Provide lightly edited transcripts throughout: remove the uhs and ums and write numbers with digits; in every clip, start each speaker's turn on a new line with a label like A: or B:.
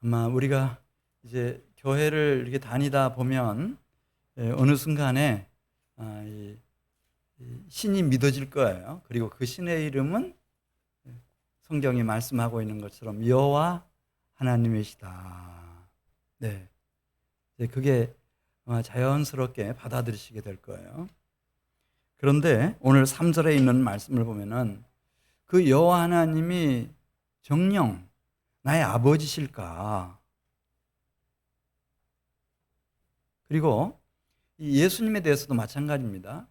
A: 아마 우리가 이제 교회를 이렇게 다니다 보면 어느 순간에 신이 믿어질 거예요. 그리고 그 신의 이름은 성경이 말씀하고 있는 것처럼 여호와 하나님이시다. 네, 그게 아마 자연스럽게 받아들이시게 될 거예요. 그런데 오늘 3절에 있는 말씀을 보면은 그 여호와 하나님이 정녕 나의 아버지실까? 그리고 예수님에 대해서도 마찬가지입니다.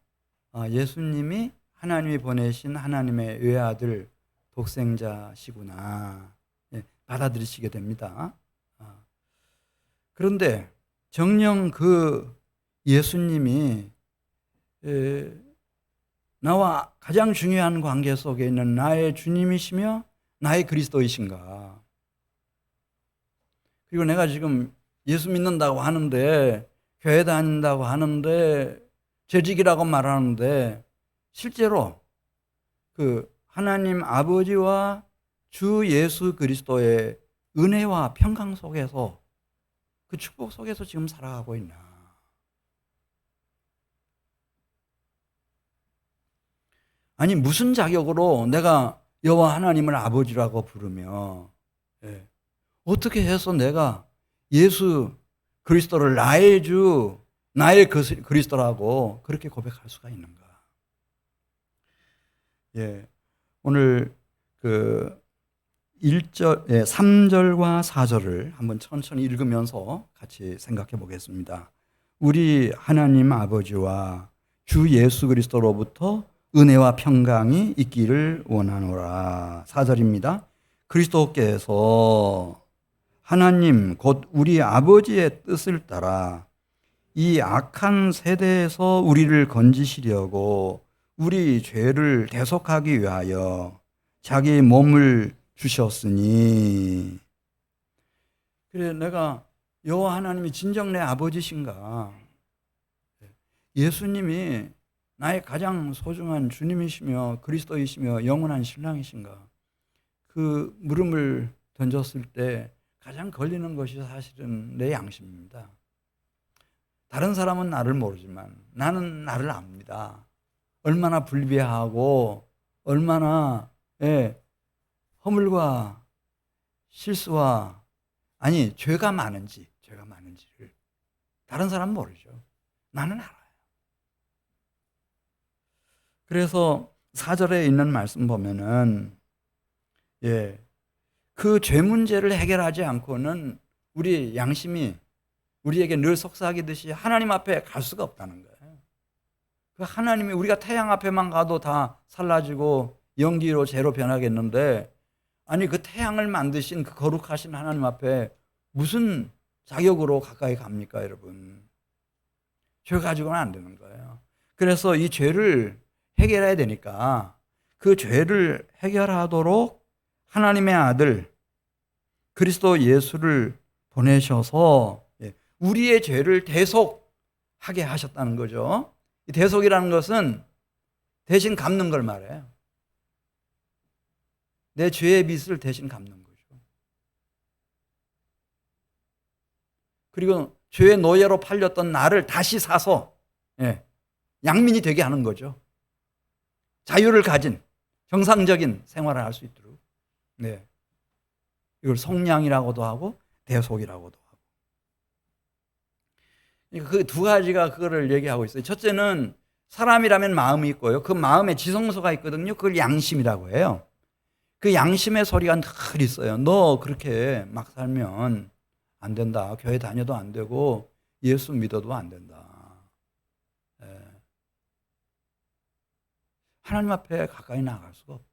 A: 예수님이 하나님이 보내신 하나님의 외아들 독생자시구나. 받아들이시게 됩니다. 그런데 정녕 그 예수님이 나와 가장 중요한 관계 속에 있는 나의 주님이시며 나의 그리스도이신가? 그리고 내가 지금 예수 믿는다고 하는데, 교회 다닌다고 하는데, 재직이라고 말하는데, 실제로 그 하나님 아버지와 주 예수 그리스도의 은혜와 평강 속에서, 그 축복 속에서 지금 살아가고 있나? 아니, 무슨 자격으로 내가 여호와 하나님을 아버지라고 부르며, 어떻게 해서 내가 예수 그리스도를 나의 주, 나의 그리스도라고 그렇게 고백할 수가 있는가? 오늘 그 3절과 4절을 한번 천천히 읽으면서 같이 생각해 보겠습니다. 우리 하나님 아버지와 주 예수 그리스도로부터 은혜와 평강이 있기를 원하노라. 4절입니다. 그리스도께서 하나님 곧 우리 아버지의 뜻을 따라 이 악한 세대에서 우리를 건지시려고 우리 죄를 대속하기 위하여 자기 몸을 주셨으니. 그래, 내가 여호와 하나님이 진정 내 아버지신가? 예수님이 나의 가장 소중한 주님이시며 그리스도이시며 영원한 신랑이신가? 그 물음을 던졌을 때 가장 걸리는 것이 사실은 내 양심입니다. 다른 사람은 나를 모르지만 나는 나를 압니다. 얼마나 불비하고 얼마나 허물과 실수와 죄가 많은지를 다른 사람은 모르죠. 나는 알아요. 그래서 4절에 있는 말씀 보면은 그 죄 문제를 해결하지 않고는 우리 양심이 우리에게 늘 속삭이듯이 하나님 앞에 갈 수가 없다는 거예요. 그 하나님이 우리가 태양 앞에만 가도 다 살라지고 연기로 재로 변하겠는데, 아니 그 태양을 만드신 그 거룩하신 하나님 앞에 무슨 자격으로 가까이 갑니까, 여러분? 죄 가지고는 안 되는 거예요. 그래서 이 죄를 해결해야 되니까 그 죄를 해결하도록 하나님의 아들 그리스도 예수를 보내셔서 우리의 죄를 대속하게 하셨다는 거죠. 이 대속이라는 것은 대신 갚는 걸 말해요. 내 죄의 빚을 대신 갚는 거죠. 그리고 죄의 노예로 팔렸던 나를 다시 사서 양민이 되게 하는 거죠. 자유를 가진 정상적인 생활을 할 수 있도록. 이걸 속량이라고도 하고 대속이라고도 하고. 그 두 가지가 그거를 얘기하고 있어요. 첫째는 사람이라면 마음이 있고요. 그 마음에 지성소가 있거든요. 그걸 양심이라고 해요. 그 양심의 소리가 늘 있어요. 너 그렇게 막 살면 안 된다. 교회 다녀도 안 되고 예수 믿어도 안 된다. 하나님 앞에 가까이 나갈 수가 없다.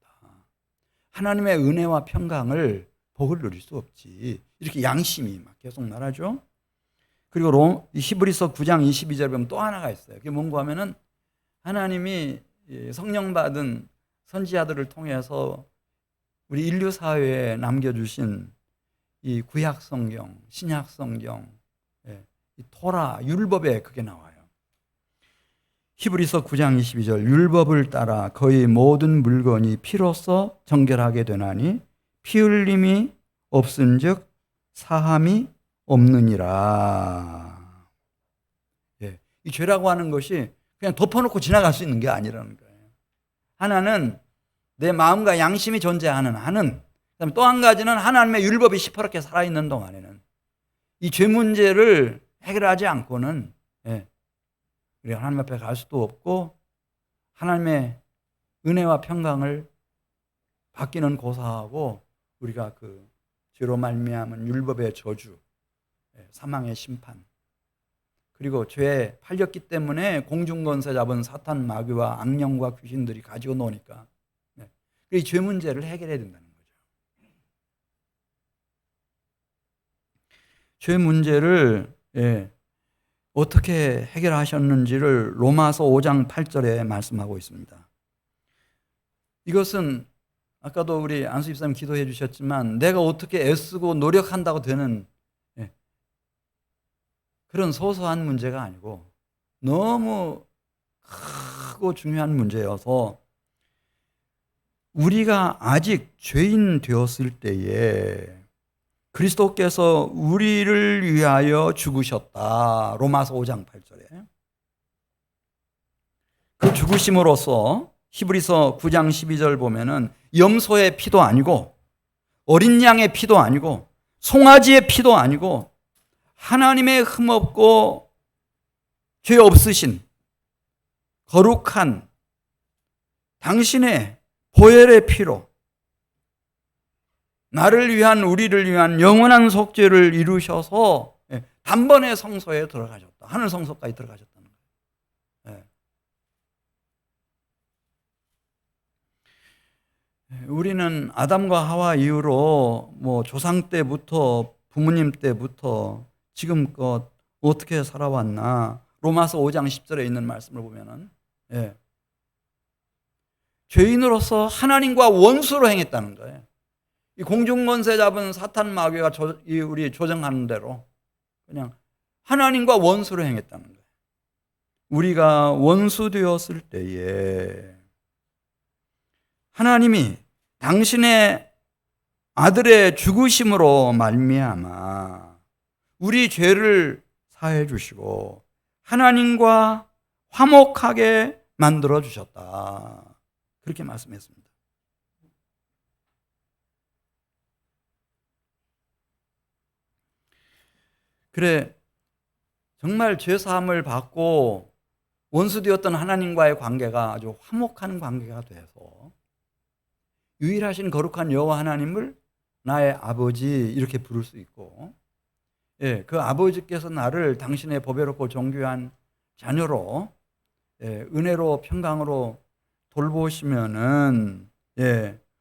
A: 하나님의 은혜와 평강을 복을 누릴 수 없지. 이렇게 양심이 막 계속 말하죠. 그리고 히브리서 9장 22절에 보면 또 하나가 있어요. 그게 뭔가 하면은 하나님이 성령 받은 선지자들을 통해서 우리 인류 사회에 남겨주신 이 구약 성경, 신약 성경, 이 토라, 율법에 그게 나와요. 히브리서 9장 22절 율법을 따라 거의 모든 물건이 피로써 정결하게 되나니 피 흘림이 없은즉 사함이 없느니라. 예, 이 죄라고 하는 것이 그냥 덮어놓고 지나갈 수 있는 게 아니라는 거예요. 하나는 내 마음과 양심이 존재하는 한은, 그다음에 또 한 가지는 하나님의 율법이 시퍼렇게 살아있는 동안에는 이 죄 문제를 해결하지 않고는 우리가 하나님 앞에 갈 수도 없고 하나님의 은혜와 평강을 받기는 고사하고 우리가 그 죄로 말미암은 율법의 저주, 사망의 심판, 그리고 죄에 팔렸기 때문에 공중권세 잡은 사탄 마귀와 악령과 귀신들이 가지고 노니까 이 죄 문제를 해결해야 된다는 거죠. 죄 문제를 어떻게 해결하셨는지를 로마서 5장 8절에 말씀하고 있습니다. 이것은 아까도 우리 안수 집사님 기도해 주셨지만 내가 어떻게 애쓰고 노력한다고 되는 그런 소소한 문제가 아니고 너무 크고 중요한 문제여서 우리가 아직 죄인 되었을 때에 그리스도께서 우리를 위하여 죽으셨다. 로마서 5장 8절에. 그 죽으심으로써 히브리서 9장 12절 보면은 염소의 피도 아니고 어린 양의 피도 아니고 송아지의 피도 아니고 하나님의 흠없고 죄 없으신 거룩한 당신의 보혈의 피로 나를 위한 우리를 위한 영원한 속죄를 이루셔서 단번에 성소에 들어가셨다. 하늘 성소까지 들어가셨다는 거예요. 우리는 아담과 하와 이후로 뭐 조상 때부터 부모님 때부터 지금껏 어떻게 살아왔나 로마서 5장 10절에 있는 말씀을 보면은 죄인으로서 하나님과 원수로 행했다는 거예요. 이 공중권세 잡은 사탄 마귀가 우리 조정하는 대로 그냥 하나님과 원수로 행했다는 거예요. 우리가 원수 되었을 때에 하나님이 당신의 아들의 죽으심으로 말미암아 우리 죄를 사해 주시고 하나님과 화목하게 만들어 주셨다. 그렇게 말씀했습니다. 그래, 정말 죄사함을 받고 원수되었던 하나님과의 관계가 아주 화목한 관계가 돼서 유일하신 거룩한 여호와 하나님을 나의 아버지 이렇게 부를 수 있고, 그 아버지께서 나를 당신의 보배롭고 존귀한 자녀로 은혜로 평강으로 돌보시면은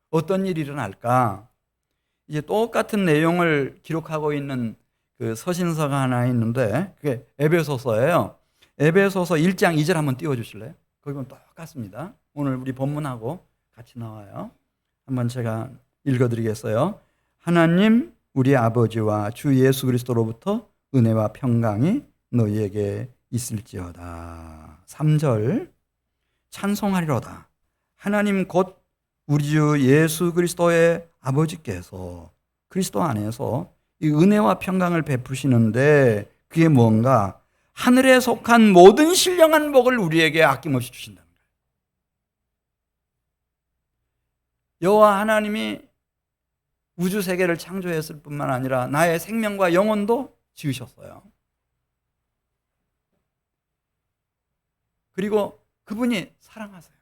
A: 어떤 일이 일어날까? 이제 똑같은 내용을 기록하고 있는 그 서신서가 하나 있는데 그게 에베소서예요. 에베소서 1장 2절 한번 띄워주실래요? 거기 보면 똑같습니다. 오늘 우리 본문하고 같이 나와요. 한번 제가 읽어드리겠어요. 하나님 우리 아버지와 주 예수 그리스도로부터 은혜와 평강이 너희에게 있을지어다. 3절 찬송하리로다. 하나님 곧 우리 주 예수 그리스도의 아버지께서 그리스도 안에서 이 은혜와 평강을 베푸시는데 그게 뭔가 하늘에 속한 모든 신령한 복을 우리에게 아낌없이 주신다는 거예요. 여호와 하나님이 우주 세계를 창조했을 뿐만 아니라 나의 생명과 영혼도 지으셨어요. 그리고 그분이 사랑하세요.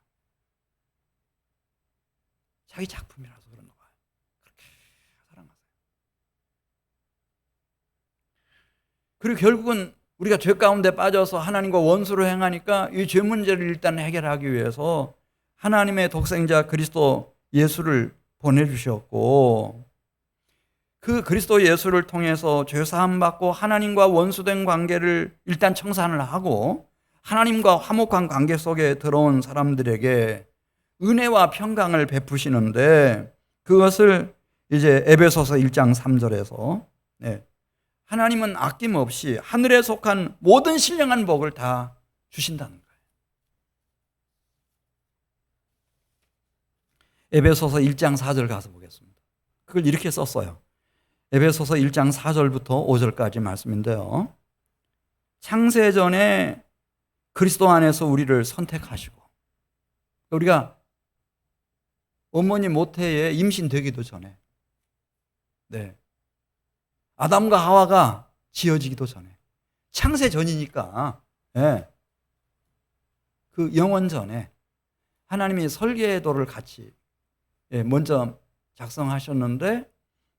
A: 자기 작품이라서 그런 거예요. 그렇게 사랑하세요. 그리고 결국은 우리가 죄 가운데 빠져서 하나님과 원수로 행하니까 이 죄 문제를 일단 해결하기 위해서 하나님의 독생자 그리스도 예수를 보내주셨고 그 그리스도 예수를 통해서 죄사함 받고 하나님과 원수된 관계를 일단 청산을 하고 하나님과 화목한 관계 속에 들어온 사람들에게 은혜와 평강을 베푸시는데 그것을 이제 에베소서 1장 3절에서 하나님은 아낌없이 하늘에 속한 모든 신령한 복을 다 주신다는 거예요. 에베소서 1장 4절 가서 보겠습니다. 그걸 이렇게 썼어요. 에베소서 1장 4절부터 5절까지 말씀인데요. 창세전에 그리스도 안에서 우리를 선택하시고, 우리가 어머니 모태에 임신되기도 전에, 아담과 하와가 지어지기도 전에, 창세전이니까, 그 영원 전에 하나님이 설계도를 같이 먼저 작성하셨는데,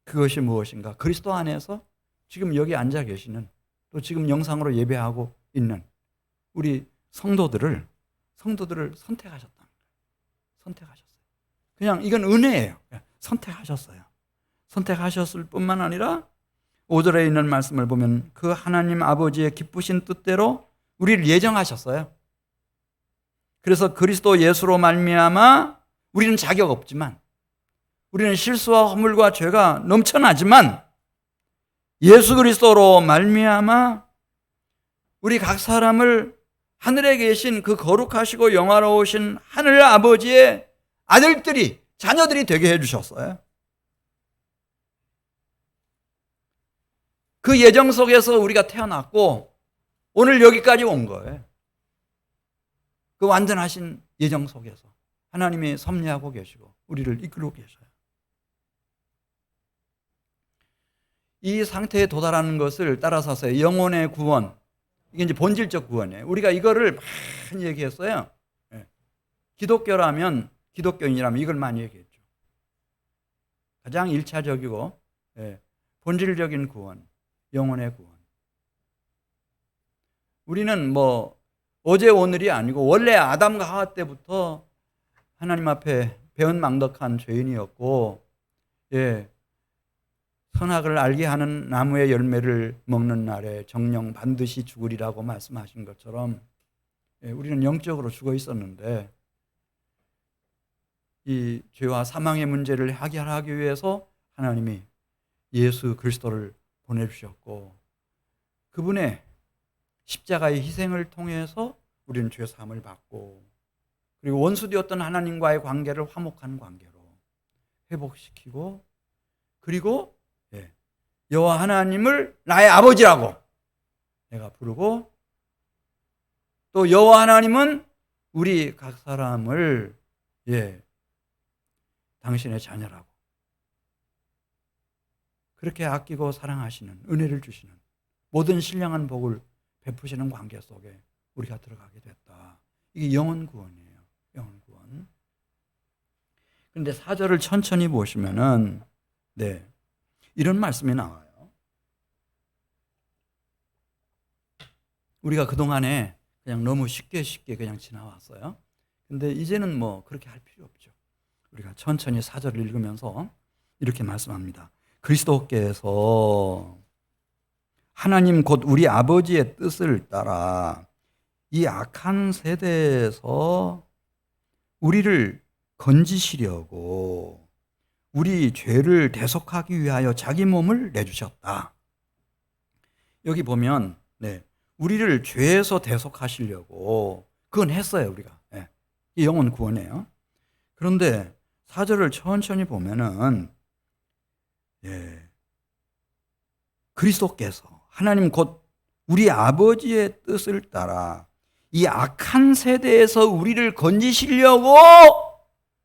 A: 그것이 무엇인가? 그리스도 안에서 지금 여기 앉아 계시는, 또 지금 영상으로 예배하고 있는 우리 성도들을 선택하셨다. 선택하셨어요. 그냥 이건 은혜예요. 선택하셨어요. 선택하셨을 뿐만 아니라 5절에 있는 말씀을 보면 그 하나님 아버지의 기쁘신 뜻대로 우리를 예정하셨어요. 그래서 그리스도 예수로 말미암아 우리는 자격 없지만, 우리는 실수와 허물과 죄가 넘쳐나지만, 예수 그리스도로 말미암아 우리 각 사람을 하늘에 계신 그 거룩하시고 영화로우신 하늘 아버지의 아들들이, 자녀들이 되게 해주셨어요. 그 예정 속에서 우리가 태어났고 오늘 여기까지 온 거예요. 그 완전하신 예정 속에서 하나님이 섭리하고 계시고 우리를 이끌고 계셔요. 이 상태에 도달하는 것을 따라서서 영혼의 구원, 이게 이제 본질적 구원이에요. 우리가 이거를 많이 얘기했어요. 기독교라면, 기독교인이라면 이걸 많이 얘기했죠. 가장 1차적이고 본질적인 구원, 영혼의 구원. 우리는 뭐 어제 오늘이 아니고 원래 아담과 하와 때부터 하나님 앞에 배은망덕한 죄인이었고, 선악을 알게 하는 나무의 열매를 먹는 날에 정령 반드시 죽으리라고 말씀하신 것처럼 우리는 영적으로 죽어 있었는데, 이 죄와 사망의 문제를 해결하기 위해서 하나님이 예수 그리스도를 보내주셨고, 그분의 십자가의 희생을 통해서 우리는 죄 사함을 받고, 그리고 원수되었던 하나님과의 관계를 화목한 관계로 회복시키고, 그리고 여호와 하나님을 나의 아버지라고 내가 부르고, 또 여호와 하나님은 우리 각 사람을 당신의 자녀라고 그렇게 아끼고 사랑하시는, 은혜를 주시는, 모든 신령한 복을 베푸시는 관계 속에 우리가 들어가게 됐다. 이게 영혼 구원이에요. 영혼 구원. 그런데 4절을 천천히 보시면은 이런 말씀이 나와요. 우리가 그동안에 그냥 너무 쉽게 그냥 지나왔어요. 근데 이제는 뭐 그렇게 할 필요 없죠. 우리가 천천히 4절을 읽으면서 이렇게 말씀합니다. 그리스도께서 하나님 곧 우리 아버지의 뜻을 따라 이 악한 세대에서 우리를 건지시려고 우리 죄를 대속하기 위하여 자기 몸을 내주셨다. 여기 보면 우리를 죄에서 대속하시려고 그건 했어요. 우리가. 이 영혼 구원이에요. 그런데 4절을 천천히 보면은 그리스도께서 하나님 곧 우리 아버지의 뜻을 따라 이 악한 세대에서 우리를 건지시려고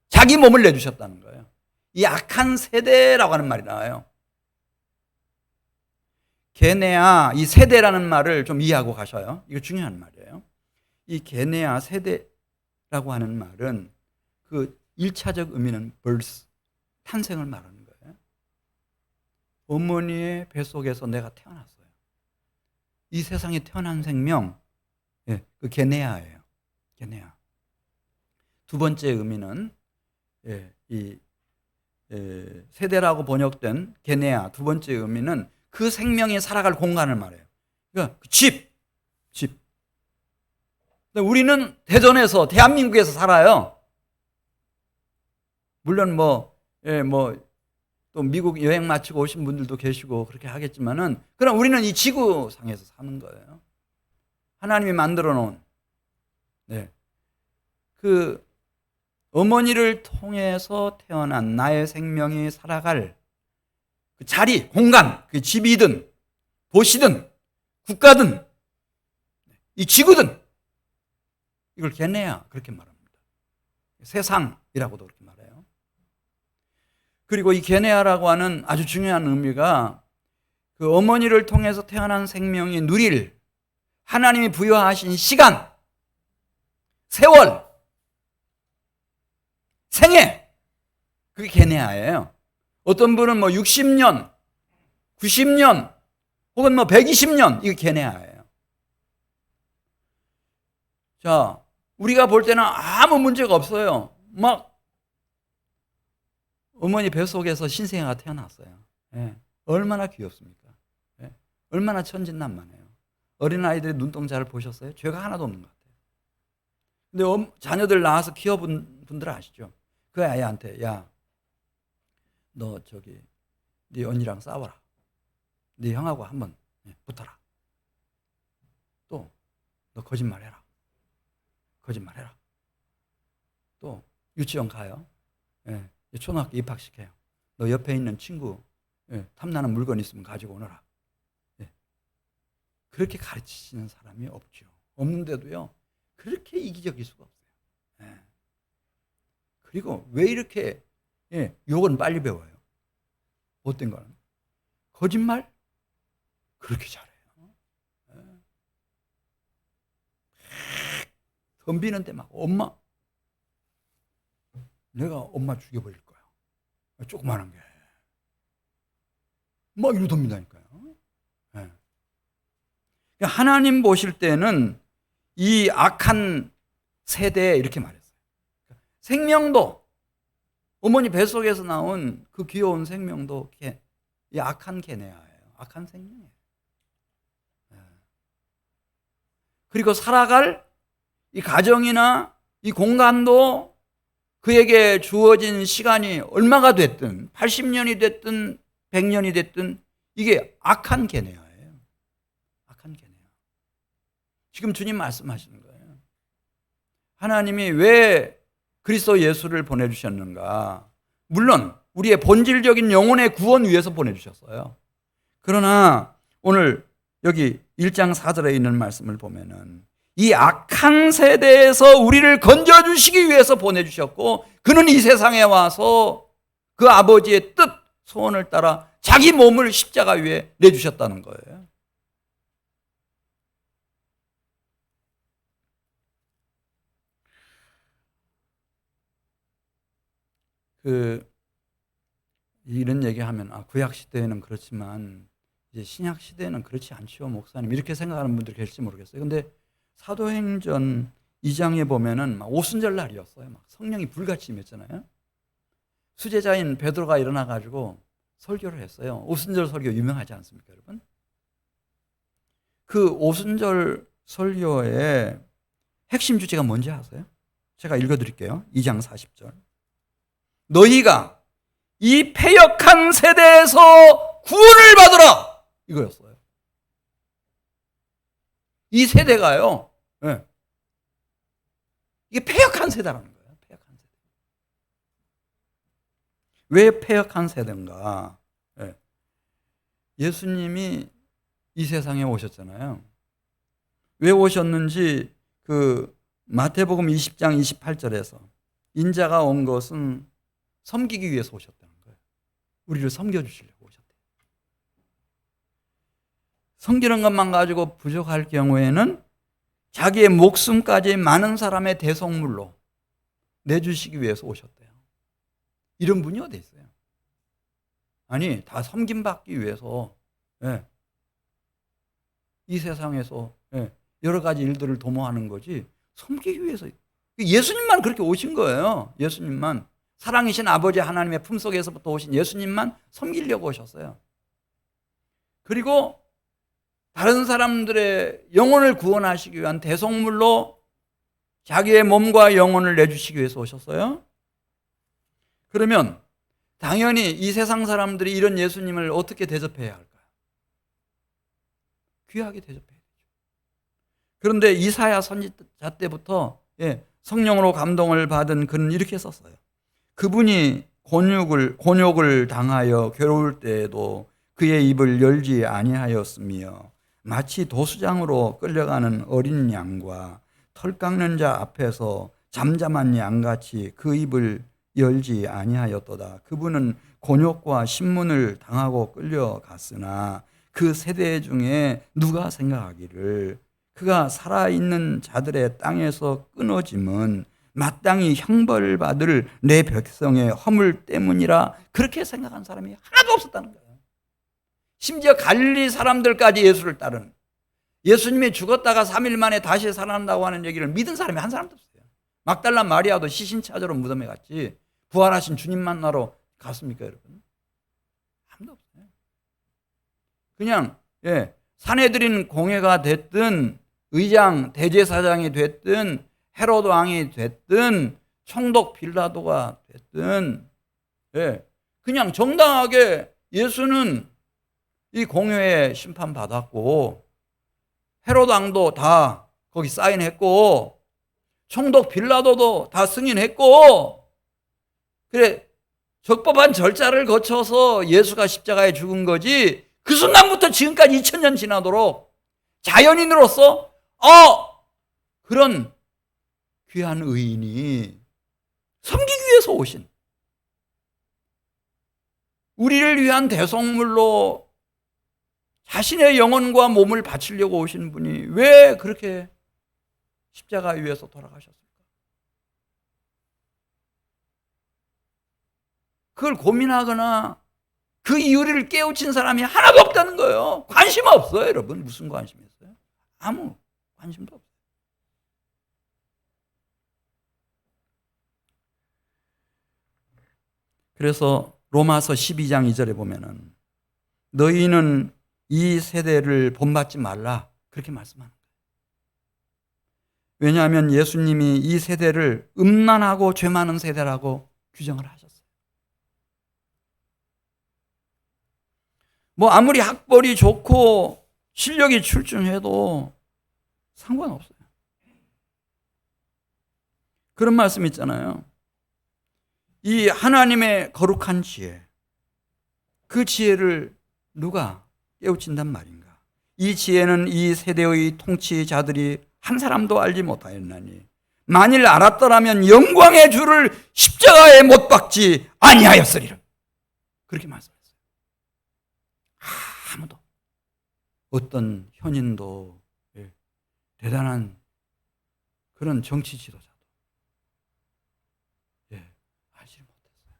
A: 자기 몸을 내주셨다는 거예요. 이 악한 세대라고 하는 말이 나와요. 게네아, 이 세대라는 말을 좀 이해하고 가셔요. 이거 중요한 말이에요. 이 게네아, 세대라고 하는 말은 그 1차적 의미는 birth, 탄생을 말하는 거예요. 어머니의 뱃속에서 내가 태어났어요. 이 세상에 태어난 생명, 그 게네아예요. 게네아. 두 번째 의미는 이 세대라고 번역된 게네아, 두 번째 의미는 그 생명이 살아갈 공간을 말해요. 그러니까 집. 우리는 대전에서, 대한민국에서 살아요. 물론 또 미국 여행 마치고 오신 분들도 계시고 그렇게 하겠지만은, 그럼 우리는 이 지구상에서 사는 거예요. 하나님이 만들어 놓은 그 어머니를 통해서 태어난 나의 생명이 살아갈 그 자리, 공간, 그 집이든 도시든 국가든 이 지구든 이걸 게네아 그렇게 말합니다. 세상이라고도 그렇게 말해요. 그리고 이 게네아라고 하는 아주 중요한 의미가 그 어머니를 통해서 태어난 생명이 누릴 하나님이 부여하신 시간, 세월, 생애, 그게 게네아예요. 어떤 분은 뭐 60년, 90년, 혹은 뭐 120년, 이게 게네아예요. 자, 우리가 볼 때는 아무 문제가 없어요. 막 어머니 뱃속에서 신생아가 태어났어요. 예. 얼마나 귀엽습니까? 예. 얼마나 천진난만해요. 어린아이들의 눈동자를 보셨어요? 죄가 하나도 없는 것 같아요. 근데 자녀들 낳아서 키워본 분들 아시죠? 그 아이한테 야, 너 저기 네 언니랑 싸워라. 네 형하고 한번 붙어라. 또 너 거짓말해라. 거짓말해라. 또 유치원 가요. 예. 초등학교 입학시켜요. 너 옆에 있는 친구 탐나는 물건 있으면 가지고 오너라. 예. 그렇게 가르치시는 사람이 없죠. 없는데도요. 그렇게 이기적일 수가 없어요. 예. 그리고 왜 이렇게 욕은 빨리 배워요? 못된 거는 거짓말 그렇게 잘해요. 덤비는데 막 엄마 내가 엄마 죽여버릴 거야. 조그만한 게 막 이러고 덤빈다니까요. 하나님 보실 때는 이 악한 세대에 이렇게 말했어요. 생명도 어머니 뱃속에서 나온 그 귀여운 생명도 이 악한 게네아예요. 악한 생명이에요. 그리고 살아갈 이 가정이나 이 공간도 그에게 주어진 시간이 얼마가 됐든 80년이 됐든 100년이 됐든 이게 악한 게네아예요. 악한 게네아. 지금 주님 말씀하시는 거예요. 하나님이 왜 그리스도 예수를 보내주셨는가? 물론 우리의 본질적인 영혼의 구원 위해서 보내주셨어요. 그러나 오늘 여기 1장 4절에 있는 말씀을 보면은 이 악한 세대에서 우리를 건져주시기 위해서 보내주셨고 그는 이 세상에 와서 그 아버지의 뜻, 소원을 따라 자기 몸을 십자가 위에 내주셨다는 거예요. 이런 얘기하면 구약 시대에는 그렇지만 이제 신약 시대에는 그렇지 않죠, 목사님. 이렇게 생각하는 분들이 계실지 모르겠어요. 근데 사도행전 2장에 보면은 막 오순절 날이었어요. 막 성령이 불같이 임했잖아요. 수제자인 베드로가 일어나 가지고 설교를 했어요. 오순절 설교 유명하지 않습니까, 여러분? 그 오순절 설교의 핵심 주제가 뭔지 아세요? 제가 읽어드릴게요. 2장 40절. 너희가 이 패역한 세대에서 구원을 받으라! 이거였어요. 이 세대가요. 네. 이게 패역한 세대라는 거예요. 패역한 세대. 왜 패역한 세대인가? 네. 예수님이 이 세상에 오셨잖아요. 왜 오셨는지 그 마태복음 20장 28절에서 인자가 온 것은 섬기기 위해서 오셨다는 거예요. 우리를 섬겨주시려고 오셨대요. 섬기는 것만 가지고 부족할 경우에는 자기의 목숨까지 많은 사람의 대속물로 내주시기 위해서 오셨대요. 이런 분이 어디 있어요? 아니, 다 섬김받기 위해서 이 세상에서 여러 가지 일들을 도모하는 거지 섬기기 위해서. 예수님만 그렇게 오신 거예요. 예수님만. 사랑이신 아버지 하나님의 품속에서부터 오신 예수님만 섬기려고 오셨어요. 그리고 다른 사람들의 영혼을 구원하시기 위한 대속물로 자기의 몸과 영혼을 내주시기 위해서 오셨어요. 그러면 당연히 이 세상 사람들이 이런 예수님을 어떻게 대접해야 할까요? 귀하게 대접해야 되죠. 그런데 이사야 선지자 때부터 성령으로 감동을 받은 그는 이렇게 썼어요. 그분이 곤욕을 당하여 괴로울 때에도 그의 입을 열지 아니하였으며 마치 도수장으로 끌려가는 어린 양과 털 깎는 자 앞에서 잠잠한 양같이 그 입을 열지 아니하였도다. 그분은 곤욕과 신문을 당하고 끌려갔으나 그 세대 중에 누가 생각하기를 그가 살아있는 자들의 땅에서 끊어짐은 마땅히 형벌을 받을 내 백성의 허물 때문이라 그렇게 생각한 사람이 하나도 없었다는 거예요. 심지어 갈릴리 사람들까지 예수를 따르는, 예수님이 죽었다가 3일 만에 다시 살아난다고 하는 얘기를 믿은 사람이 한 사람도 없어요. 막달라 마리아도 시신 찾으러 무덤에 갔지 부활하신 주님 만나러 갔습니까, 여러분? 아무도 없어요. 그냥 사내들인 공회가 됐든 의장 대제사장이 됐든 헤로드 왕이 됐든 총독 빌라도가 됐든 그냥 정당하게 예수는 이 공회에 심판받았고 헤로드 왕도 다 거기 사인했고 총독 빌라도도 다 승인했고, 그래 적법한 절차를 거쳐서 예수가 십자가에 죽은 거지, 그 순간부터 지금까지 2000년 지나도록 자연인으로서 그런 귀한 의인이 섬기기 위해서 오신, 우리를 위한 대속물로 자신의 영혼과 몸을 바치려고 오신 분이 왜 그렇게 십자가 위에서 돌아가셨을까? 그걸 고민하거나 그 이유를 깨우친 사람이 하나도 없다는 거예요. 관심 없어요, 여러분. 무슨 관심이 있어요? 아무 관심도 없어요. 그래서 로마서 12장 2절에 보면은 너희는 이 세대를 본받지 말라, 그렇게 말씀하는 거예요. 왜냐하면 예수님이 이 세대를 음란하고 죄 많은 세대라고 규정을 하셨어요. 뭐 아무리 학벌이 좋고 실력이 출중해도 상관없어요. 그런 말씀 있잖아요. 이 하나님의 거룩한 지혜, 그 지혜를 누가 깨우친단 말인가? 이 지혜는 이 세대의 통치자들이 한 사람도 알지 못하였나니 만일 알았더라면 영광의 주를 십자가에 못 박지 아니하였으리라. 그렇게 말씀했어요. 아무도, 어떤 현인도, 대단한 그런 정치 지도자도 알지 못했어요.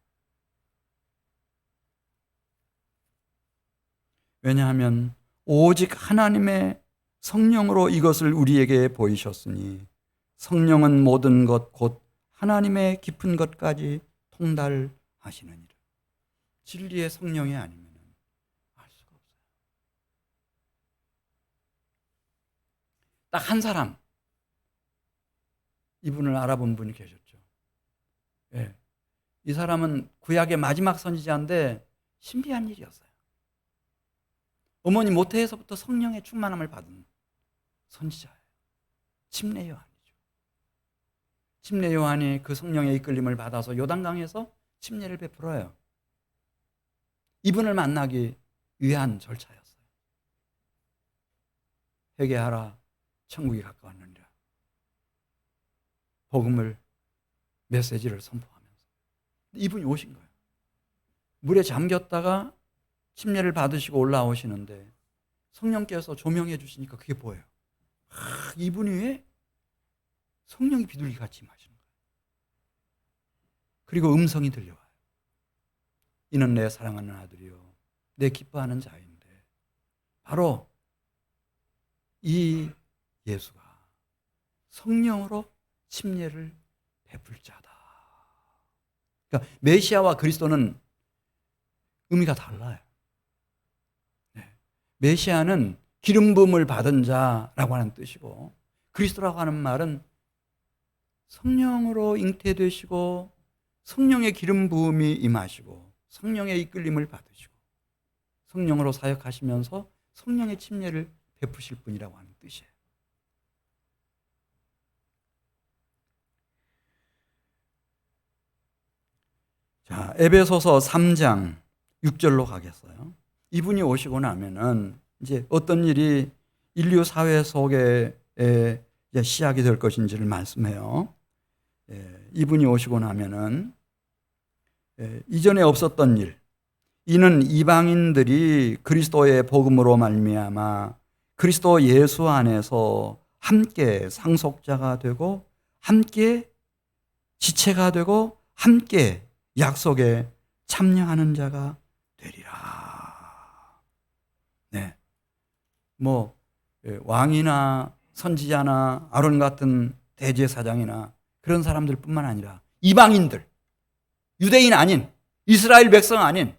A: 왜냐하면 오직 하나님의 성령으로 이것을 우리에게 보이셨으니 성령은 모든 것 곧 하나님의 깊은 것까지 통달하시느니라. 진리의 성령이 아니면 알 수가 없어요. 딱 한 사람, 이분을 알아본 분이 계셨죠. 이 사람은 구약의 마지막 선지자인데 신비한 일이었어요. 어머니 모태에서부터 성령의 충만함을 받은 선지자예요. 침례 요한이죠. 침례 요한이 그 성령의 이끌림을 받아서 요단강에서 침례를 베풀어요. 이분을 만나기 위한 절차였어요. 회개하라, 천국이 가까웠느니라. 복음을, 메시지를 선포하면서 이분이 오신 거예요. 물에 잠겼다가 침례를 받으시고 올라오시는데 성령께서 조명해 주시니까 그게 보여요. 이분이 왜 성령이 비둘기같이 임하시는 거예요. 그리고 음성이 들려와요. 이는 내 사랑하는 아들이요 내 기뻐하는 자인데, 바로 이 예수가 성령으로 침례를 베풀 자다. 그러니까 메시아와 그리스도는 의미가 달라요. 메시아는 기름 부음을 받은 자라고 하는 뜻이고, 그리스도라고 하는 말은 성령으로 잉태되시고 성령의 기름 부음이 임하시고 성령의 이끌림을 받으시고 성령으로 사역하시면서 성령의 침례를 베푸실 분이라고 하는 뜻이에요. 자, 에베소서 3장 6절로 가겠어요. 이분이 오시고 나면은 이제 어떤 일이 인류 사회 속에 이제 시작이 될 것인지를 말씀해요. 이분이 오시고 나면은 이전에 없었던 일, 이는 이방인들이 그리스도의 복음으로 말미암아 그리스도 예수 안에서 함께 상속자가 되고 함께 지체가 되고 함께 약속에 참여하는 자가 되리라. 네, 뭐 왕이나 선지자나 아론 같은 대제사장이나 그런 사람들뿐만 아니라 이방인들, 유대인 아닌 이스라엘 백성 아닌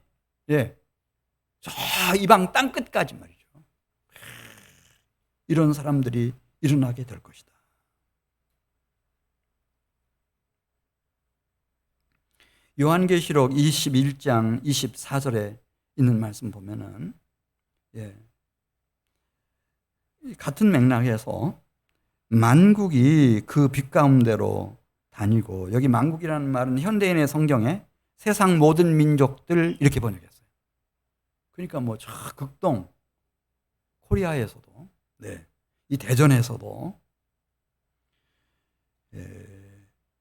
A: 저 이방 땅 끝까지 말이죠. 이런 사람들이 일어나게 될 것이다. 요한계시록 21장 24절에 있는 말씀 보면은 같은 맥락에서 만국이 그 빛 가운데로 다니고, 여기 만국이라는 말은 현대인의 성경에 세상 모든 민족들 이렇게 번역했어요. 그러니까 뭐 저 극동 코리아에서도 이 대전에서도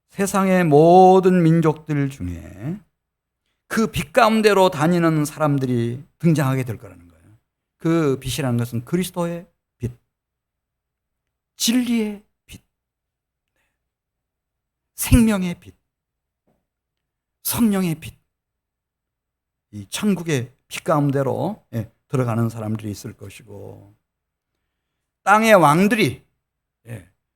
A: 세상의 모든 민족들 중에 그 빛 가운데로 다니는 사람들이 등장하게 될 거라는 거예요. 그 빛이라는 것은 그리스도의 빛, 진리의 빛, 생명의 빛, 성령의 빛, 이 천국의 빛 가운데로 들어가는 사람들이 있을 것이고, 땅의 왕들이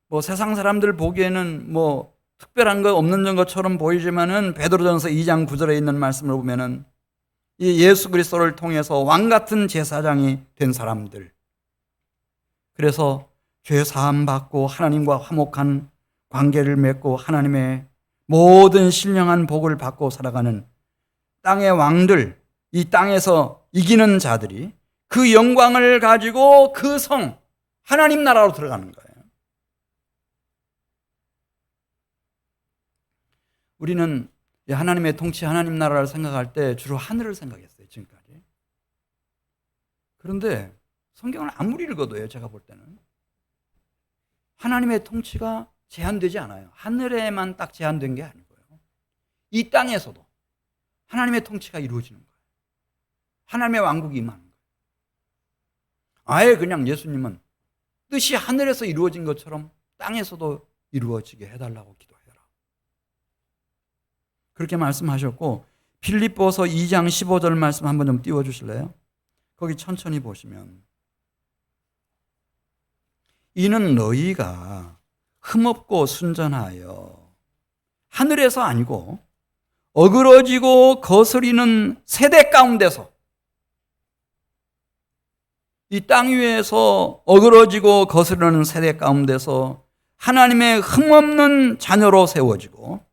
A: 뭐 세상 사람들 보기에는 뭐 특별한 거 없는 것처럼 보이지만은 베드로전서 2장 9절에 있는 말씀을 보면은 이 예수 그리스도를 통해서 왕 같은 제사장이 된 사람들, 그래서 죄 사함 받고 하나님과 화목한 관계를 맺고 하나님의 모든 신령한 복을 받고 살아가는 땅의 왕들, 이 땅에서 이기는 자들이 그 영광을 가지고 그 성 하나님 나라로 들어가는 거예요. 우리는 하나님의 통치, 하나님 나라를 생각할 때 주로 하늘을 생각했어요, 지금까지. 그런데 성경을 아무리 읽어도요, 제가 볼 때는 하나님의 통치가 제한되지 않아요. 하늘에만 딱 제한된 게 아니고요, 이 땅에서도 하나님의 통치가 이루어지는 거예요. 하나님의 왕국이 임하는 거예요. 아예 그냥 예수님은 뜻이 하늘에서 이루어진 것처럼 땅에서도 이루어지게 해달라고 기도해라, 그렇게 말씀하셨고, 빌립보서 2장 15절 말씀 한번 좀 띄워주실래요? 거기 천천히 보시면, 이는 너희가 흠없고 순전하여 하늘에서 아니고 어그러지고 거스리는 세대 가운데서, 이 땅 위에서 어그러지고 거스르는 세대 가운데서 하나님의 흠없는 자녀로 세워지고,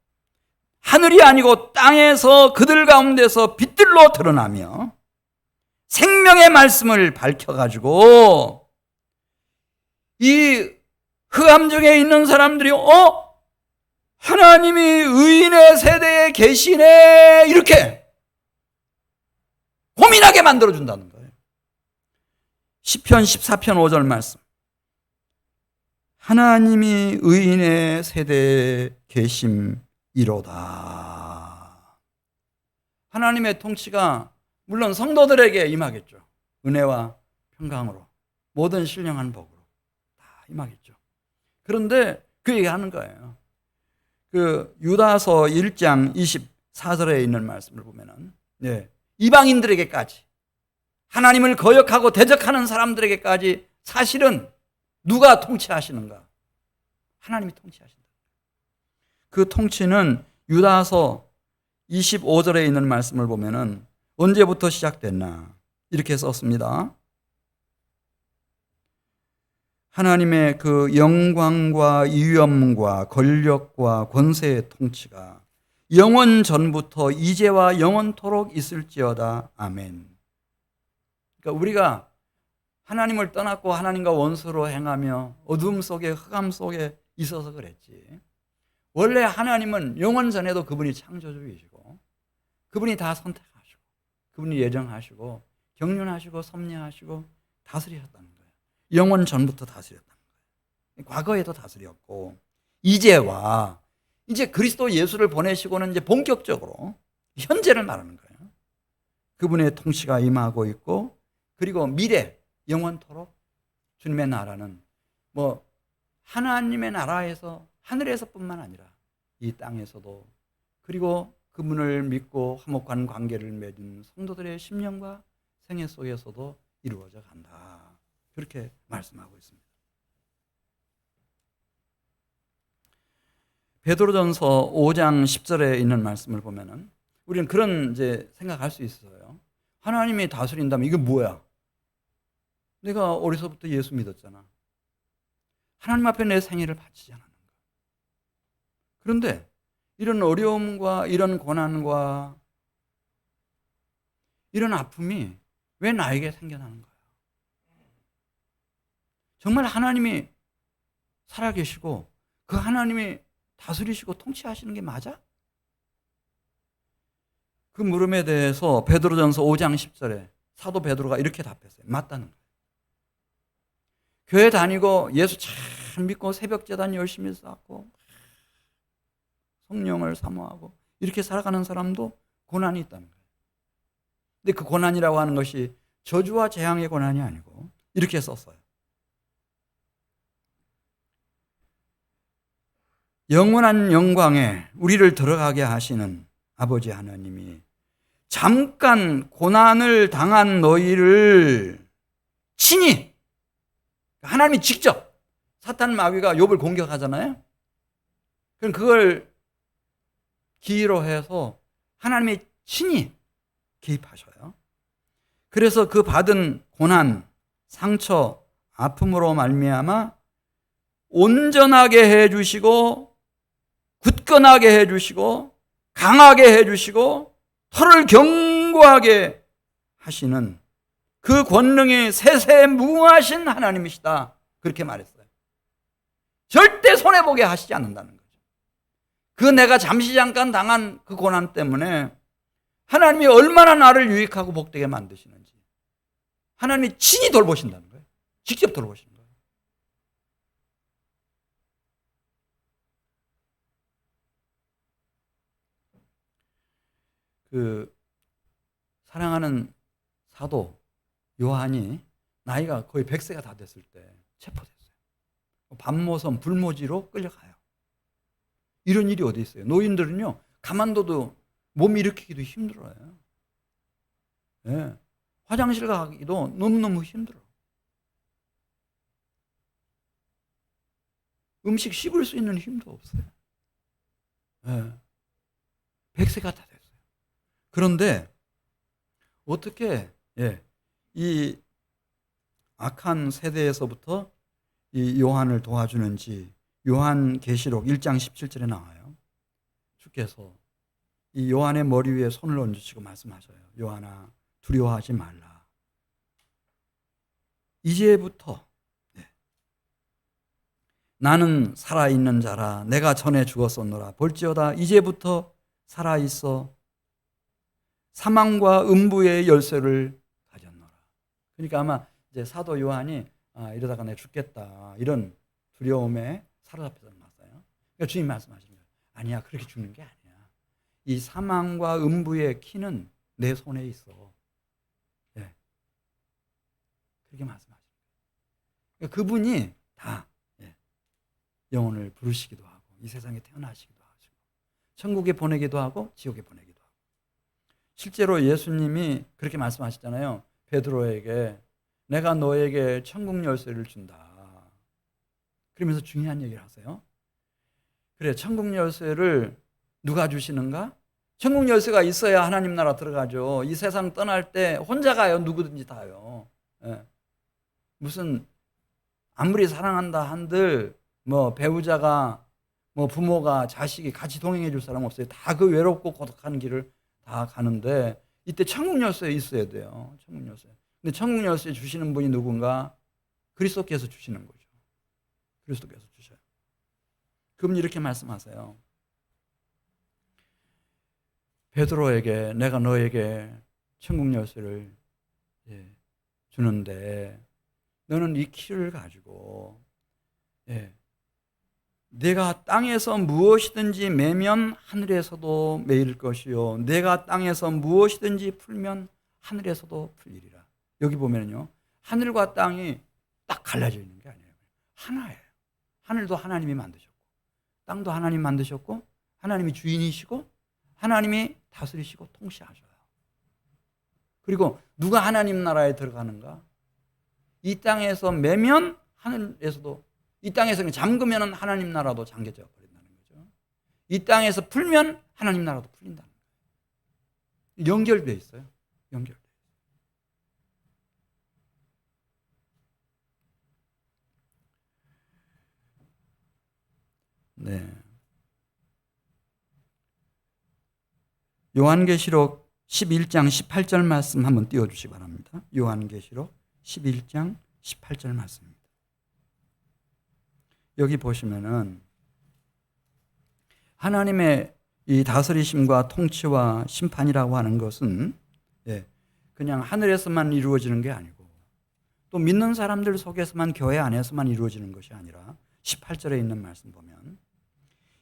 A: 하늘이 아니고 땅에서 그들 가운데서 빛들로 드러나며 생명의 말씀을 밝혀가지고 이 흑암 중에 있는 사람들이 하나님이 의인의 세대에 계시네, 이렇게 고민하게 만들어준다는 거예요. 시편 14편 5절 말씀, 하나님이 의인의 세대에 계심이로다. 하나님의 통치가 물론 성도들에게 임하겠죠. 은혜와 평강으로 모든 신령한 복으로 다 임하겠죠. 그런데 그 얘기하는 거예요. 그 유다서 1장 24절에 있는 말씀을 보면은 이방인들에게까지, 하나님을 거역하고 대적하는 사람들에게까지 사실은 누가 통치하시는가? 하나님이 통치하신다. 그 통치는 유다서 25절에 있는 말씀을 보면은 언제부터 시작됐나? 이렇게 썼습니다. 하나님의 그 영광과 위엄과 권력과 권세의 통치가 영원 전부터 이제와 영원토록 있을지어다. 아멘. 그러니까 우리가 하나님을 떠났고 하나님과 원수로 행하며 어둠 속에, 흑암 속에 있어서 그랬지, 원래 하나님은 영원 전에도 그분이 창조주이시고 그분이 다 선택하시고 그분이 예정하시고 경륜하시고 섭리하시고 다스리셨다는 거예요. 영원 전부터 다스렸다는 거예요. 과거에도 다스렸고 이제와 이제 그리스도 예수를 보내시고는 이제 본격적으로 현재를 말하는 거예요. 그분의 통치가 임하고 있고 그리고 미래 영원토록 주님의 나라는 뭐 하나님의 나라에서 하늘에서뿐만 아니라 이 땅에서도 그리고 그분을 믿고 화목한 관계를 맺은 성도들의 심령과 생애 속에서도 이루어져 간다. 그렇게 말씀하고 있습니다. 베드로전서 5장 10절에 있는 말씀을 보면은 우리는 그런 이제 생각할 수 있어요. 하나님이 다스린다면 이게 뭐야? 내가 어려서부터 예수 믿었잖아. 하나님 앞에 내 생애를 바치지 않았는가? 그런데 이런 어려움과 이런 고난과 이런 아픔이 왜 나에게 생겨나는 거야? 정말 하나님이 살아계시고 그 하나님이 다스리시고 통치하시는 게 맞아? 그 물음에 대해서 베드로전서 5장 10절에 사도 베드로가 이렇게 답했어요. 맞다는 거예요. 교회 다니고 예수 참 믿고 새벽 제단 열심히 쌓고 성령을 사모하고 이렇게 살아가는 사람도 고난이 있다는 거예요. 근데 그 고난이라고 하는 것이 저주와 재앙의 고난이 아니고 이렇게 썼어요. 영원한 영광에 우리를 들어가게 하시는 아버지 하나님이 잠깐 고난을 당한 너희를 친히 하나님이 직접 사탄 마귀가 욥을 공격하잖아요. 그럼 그걸 기회로 해서 하나님이 친히 개입하셔요. 그래서 그 받은 고난, 상처, 아픔으로 말미암아 온전하게 해주시고 굳건하게 해주시고 강하게 해주시고 털을 견고하게 하시는 그 권능이 세세무궁하신 하나님이시다. 그렇게 말했어요. 절대 손해보게 하시지 않는다는 거죠. 그 내가 잠시 잠깐 당한 그 고난 때문에 하나님이 얼마나 나를 유익하고 복되게 만드시는지 하나님이 친히 돌보신다는 거예요. 직접 돌보시는 거예요. 그 사랑하는 사도 요한이 나이가 거의 100세가 다 됐을 때 체포됐어요. 밤모섬 불모지로 끌려가요. 이런 일이 어디 있어요? 노인들은요 가만둬도 몸 일으키기도 힘들어요. 네. 화장실 가기도 너무너무 힘들어. 음식 씹을 수 있는 힘도 없어요. 네. 100세가 다 됐어요. 그런데 어떻게 이 악한 세대에서부터 이 요한을 도와주는지 요한계시록 1장 17절에 나와요. 주께서 이 요한의 머리 위에 손을 얹으시고 말씀하셔요. 요한아 두려워하지 말라. 이제부터 나는 살아있는 자라 내가 전에 죽었었노라. 볼지어다 이제부터 살아있어 사망과 음부의 열쇠를 가졌노라. 그러니까 아마 이제 사도 요한이 이러다가 내가 죽겠다 이런 두려움에 사로잡혀서 났어요. 그러니까 주님 말씀하시는 거예요. 아니야 그렇게 죽는 게 아니야. 이 사망과 음부의 키는 내 손에 있어. 그렇게 말씀하시는 거예요. 그러니까 그분이 다 영혼을 부르시기도 하고 이 세상에 태어나시기도 하시고 천국에 보내기도 하고 지옥에 보내기도 하고 실제로 예수님이 그렇게 말씀하시잖아요. 베드로에게 내가 너에게 천국 열쇠를 준다. 그러면서 중요한 얘기를 하세요. 그래 천국 열쇠를 누가 주시는가? 천국 열쇠가 있어야 하나님 나라 들어가죠. 이 세상 떠날 때 혼자 가요. 누구든지 다요. 무슨 아무리 사랑한다 한들 뭐 배우자가 뭐 부모가 자식이 같이 동행해 줄 사람 없어요. 다 그 외롭고 고독한 길을 다 가는데 이때 천국 열쇠 있어야 돼요. 천국 열쇠. 근데 천국 열쇠 주시는 분이 누군가? 그리스도께서 주시는 거죠. 그리스도께서 주셔요. 그분이 이렇게 말씀하세요. 베드로에게 내가 너에게 천국 열쇠를 주는데 너는 이 키를 가지고 내가 땅에서 무엇이든지 매면 하늘에서도 매일 것이요 내가 땅에서 무엇이든지 풀면 하늘에서도 풀리리라. 여기 보면요 하늘과 땅이 딱 갈라져 있는 게 아니에요. 하나예요. 하늘도 하나님이 만드셨고 땅도 하나님 만드셨고 하나님이 주인이시고 하나님이 다스리시고 통치하셔요. 그리고 누가 하나님 나라에 들어가는가? 이 땅에서 매면 하늘에서도, 이 땅에서 잠그면 하나님 나라도 잠겨져 버린다는 거죠. 이 땅에서 풀면 하나님 나라도 풀린다는 거예요. 연결되어 있어요. 연결되어 있어요. 네. 요한계시록 11장 18절 말씀 한번 띄워주시기 바랍니다. 요한계시록 11장 18절 말씀입니다. 여기 보시면은 하나님의 이 다스리심과 통치와 심판이라고 하는 것은 그냥 하늘에서만 이루어지는 게 아니고 또 믿는 사람들 속에서만, 교회 안에서만 이루어지는 것이 아니라 18절에 있는 말씀 보면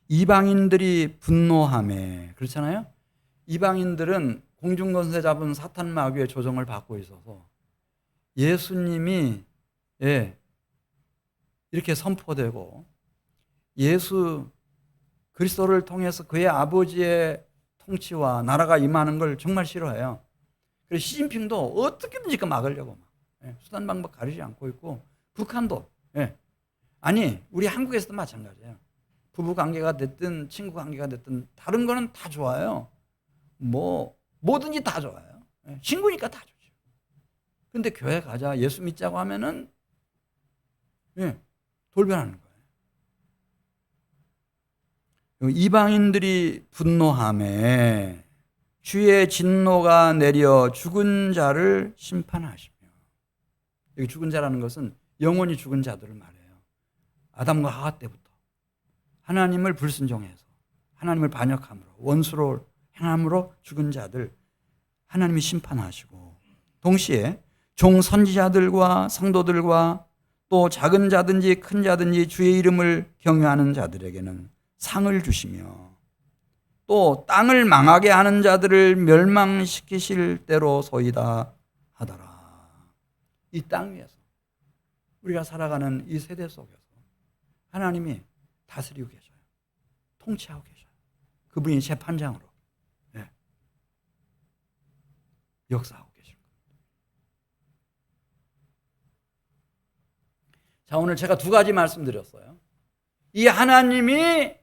A: 이방인들이 분노하매, 그렇잖아요. 이방인들은 공중권세 잡은 사탄 마귀의 조종을 받고 있어서 예수님이 이렇게 선포되고 예수 그리스도를 통해서 그의 아버지의 통치와 나라가 임하는 걸 정말 싫어해요. 그래서 시진핑도 어떻게든지 그 막으려고 수단 방법 가리지 않고 있고, 북한도 아니 우리 한국에서도 마찬가지예요. 부부 관계가 됐든 친구 관계가 됐든 다른 거는 다 좋아요. 뭐든지 다 좋아요. 친구니까 다 좋죠. 근데 교회 가자, 예수 믿자고 하면은 돌변하는 거예요. 이방인들이 분노하매 주의 진노가 내려 죽은 자를 심판하시며, 여기 죽은 자라는 것은 영원히 죽은 자들을 말해요. 아담과 하와 때부터 하나님을 불순종해서 하나님을 반역함으로 원수로 행함으로 죽은 자들 하나님이 심판하시고, 동시에 종 선지자들과 성도들과 또 작은 자든지 큰 자든지 주의 이름을 경외하는 자들에게는 상을 주시며 또 땅을 망하게 하는 자들을 멸망시키실 때로 소이다 하더라. 이 땅 위에서 우리가 살아가는 이 세대 속에서 하나님이 다스리고 계셔요. 통치하고 계셔요. 그분이 재판장으로 역사하고 계실 겁니다. 자, 오늘 제가 두 가지 말씀드렸어요. 이 하나님이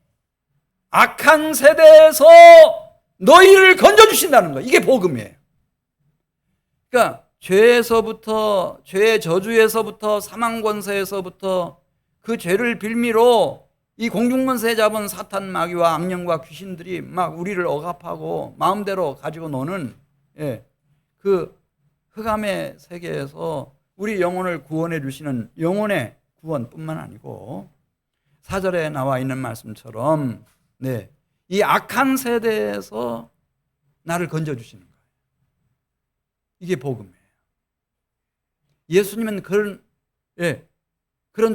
A: 악한 세대에서 너희를 건져주신다는 거예요. 이게 복음이에요. 그러니까 죄에서부터, 죄의 저주에서부터, 사망 권세에서부터 그 죄를 빌미로 이 공중권세 잡은 사탄 마귀와 악령과 귀신들이 막 우리를 억압하고 마음대로 가지고 노는 그 흑암의 세계에서 우리 영혼을 구원해 주시는 영혼의 구원뿐만 아니고 4절에 나와 있는 말씀처럼 이 악한 세대에서 나를 건져주시는 거예요. 이게 복음이에요. 예수님은 그런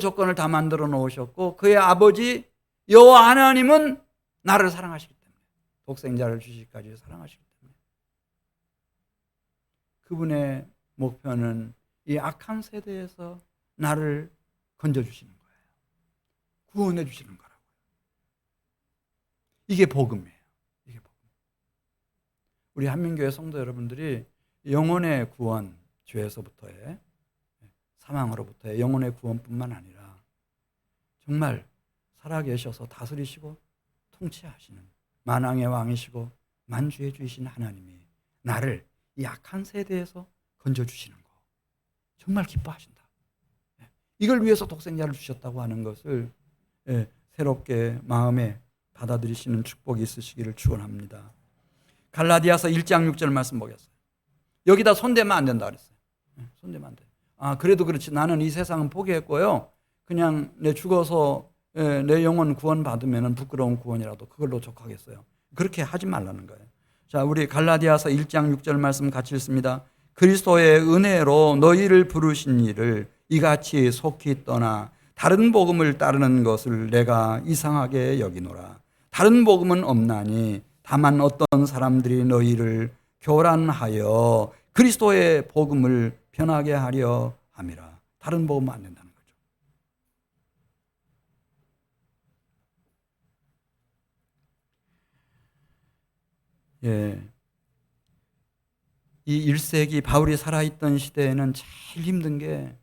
A: 조건을 다 만들어 놓으셨고 그의 아버지 여호와 하나님은 나를 사랑하시기 때문에, 독생자를 주시기까지 사랑하시기 때문에 그분의 목표는 이 악한 세대에서 나를 건져주시는 거예요. 구원해 주시는 거라고요. 이게 복음이에요. 이게 복음. 우리 한민교회 성도 여러분들이 영혼의 구원, 죄에서부터의 사망으로부터의 영혼의 구원뿐만 아니라 정말 살아계셔서 다스리시고 통치하시는 만왕의 왕이시고 만주의 주이신 하나님이 나를 이 악한 세대에서 건져주시는 거 정말 기뻐하신다. 이걸 위해서 독생자를 주셨다고 하는 것을 새롭게 마음에 받아들이시는 축복이 있으시기를 축원합니다. 갈라디아서 1장 6절 말씀 보겠어요. 여기다 손대면 안 된다 그랬어요. 손대면 안 돼. 그래도 그렇지, 나는 이 세상은 포기했고요, 그냥 내 죽어서 내 영혼 구원 받으면 부끄러운 구원이라도 그걸로 족하겠어요. 그렇게 하지 말라는 거예요. 자, 우리 갈라디아서 1장 6절 말씀 같이 읽습니다. 그리스도의 은혜로 너희를 부르신 이를 이같이 속히 떠나 다른 복음을 따르는 것을 내가 이상하게 여기노라. 다른 복음은 없나니 다만 어떤 사람들이 너희를 교란하여 그리스도의 복음을 변하게 하려 함이라. 다른 복음은 안 된다는 거죠. 예. 이 1세기 바울이 살아있던 시대에는 제일 힘든 게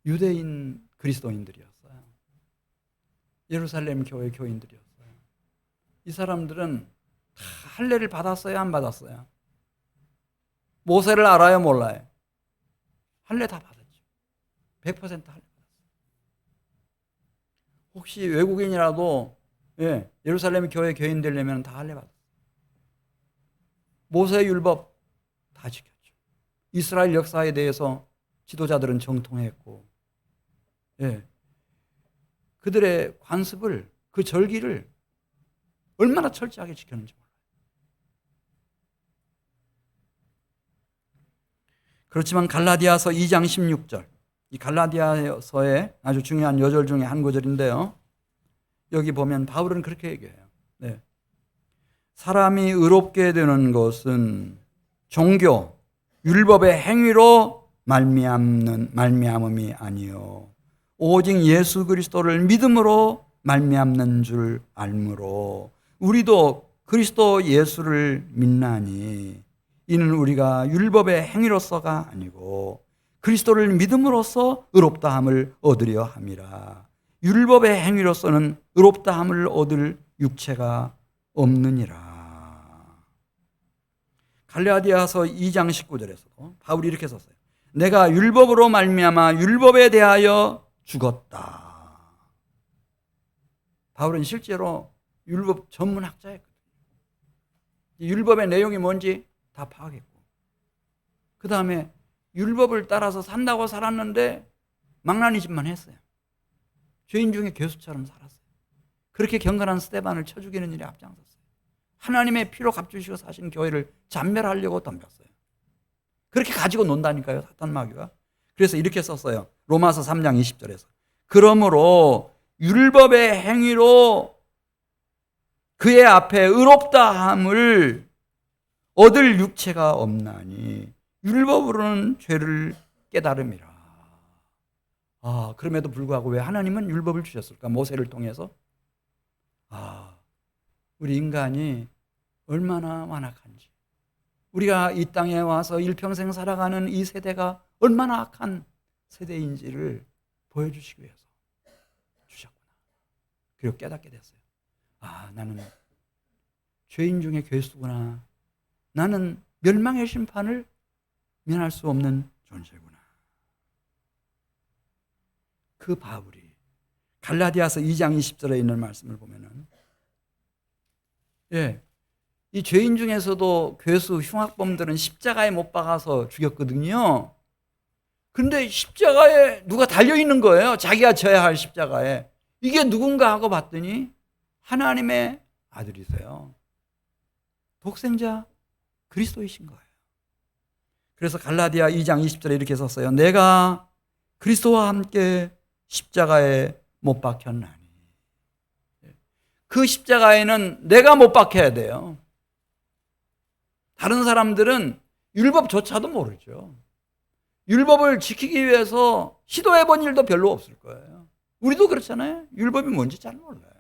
A: 유대인 그리스도인들이었어요. 예루살렘 교회 교인들이었어요. 이 사람들은 다 할례를 받았어요, 안 받았어요? 모세를 알아요, 몰라요? 할례 다 받았죠. 100% 할례 받았어요. 혹시 외국인이라도 예루살렘 교회 교인 되려면 다 할례 받았어요. 모세의 율법 다 지켰죠. 이스라엘 역사에 대해서 지도자들은 정통했고, 그들의 관습을, 그 절기를 얼마나 철저하게 지켰는지 몰라요. 그렇지만 갈라디아서 2장 16절, 이 갈라디아서의 아주 중요한 요절 중에 한 구절인데요. 여기 보면 바울은 그렇게 얘기해요. 사람이 의롭게 되는 것은 종교, 율법의 행위로 말미암음이 아니요 오직 예수 그리스도를 믿음으로 말미암는 줄 알므로 우리도 그리스도 예수를 믿나니 이는 우리가 율법의 행위로서가 아니고 그리스도를 믿음으로써 의롭다함을 얻으려 함이라. 율법의 행위로서는 의롭다함을 얻을 육체가 없느니라. 갈라디아서 2장 19절에서도 바울이 이렇게 썼어요. 내가 율법으로 말미암아 율법에 대하여 죽었다. 바울은 실제로 율법 전문학자였거든요. 율법의 내용이 뭔지 다 파악했고, 그 다음에 율법을 따라서 산다고 살았는데 망나니 짓만 했어요. 죄인 중에 괴수처럼 살았어요. 그렇게 경건한 스데반을 쳐 죽이는 일에 앞장섰어요. 하나님의 피로 값주시고 사신 교회를 잔멸하려고 덤볐어요. 그렇게 가지고 논다니까요, 사탄 마귀가. 그래서 이렇게 썼어요. 로마서 3장 20절에서. 그러므로 율법의 행위로 그의 앞에 의롭다함을 얻을 육체가 없나니 율법으로는 죄를 깨달음이라. 그럼에도 불구하고 왜 하나님은 율법을 주셨을까? 모세를 통해서. 우리 인간이 얼마나 완악한지, 우리가 이 땅에 와서 일평생 살아가는 이 세대가 얼마나 악한 세대인지를 보여주시기 위해서 주셨구나. 그리고 깨닫게 됐어요. 나는 죄인 중에 괴수구나. 나는 멸망의 심판을 면할 수 없는 존재구나. 그 바울이 갈라디아서 2장 20절에 있는 말씀을 보면은 이 죄인 중에서도 괴수 흉악범들은 십자가에 못 박아서 죽였거든요. 그런데 십자가에 누가 달려있는 거예요. 자기가 져야 할 십자가에. 이게 누군가 하고 봤더니 하나님의 아들이세요. 독생자 그리스도이신 거예요. 그래서 갈라디아 2장 20절에 이렇게 썼어요. 내가 그리스도와 함께 십자가에 못 박혔나니. 그 십자가에는 내가 못 박혀야 돼요. 다른 사람들은 율법조차도 모르죠. 율법을 지키기 위해서 시도해 본 일도 별로 없을 거예요. 우리도 그렇잖아요. 율법이 뭔지 잘 몰라요.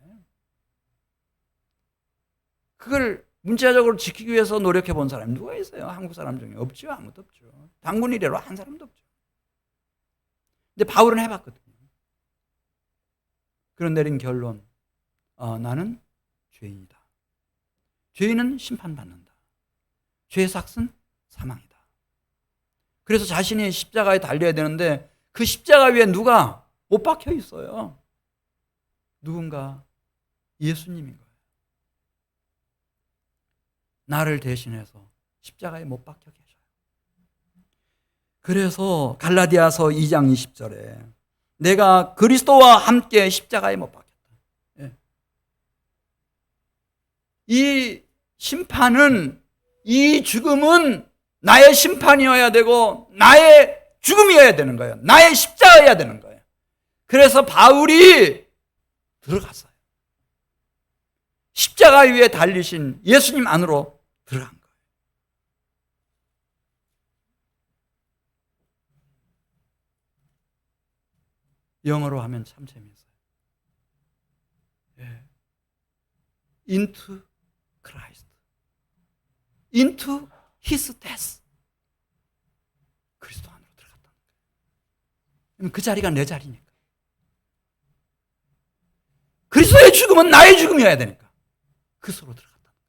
A: 그걸 문자적으로 지키기 위해서 노력해 본 사람이 누가 있어요? 한국 사람 중에 없죠. 아무도 없죠. 단군 이래로 한 사람도 없죠. 근데 바울은 해봤거든요. 그런 내린 결론, 나는 죄인이다. 죄인은 심판받는다. 죄의 삭은 사망이다. 그래서 자신이 십자가에 달려야 되는데 그 십자가 위에 누가 못 박혀 있어요. 누군가 예수님인 거예요. 나를 대신해서 십자가에 못 박혀 계셔요. 그래서 갈라디아서 2장 20절에 내가 그리스도와 함께 십자가에 못 박혔다. 이 심판은, 이 죽음은 나의 심판이어야 되고 나의 죽음이어야 되는 거예요. 나의 십자가여야 되는 거예요. 그래서 바울이 들어갔어요. 십자가 위에 달리신 예수님 안으로 들어간 거예요. 영어로 하면 참 재미있어요. 예. Into Christ. Into His death. 그리스도 안으로 들어갔다는 거예요. 그 자리가 내 자리니까. 그리스도의 죽음은 나의 죽음이어야 되니까. 그리스도로 들어갔다는 거예요.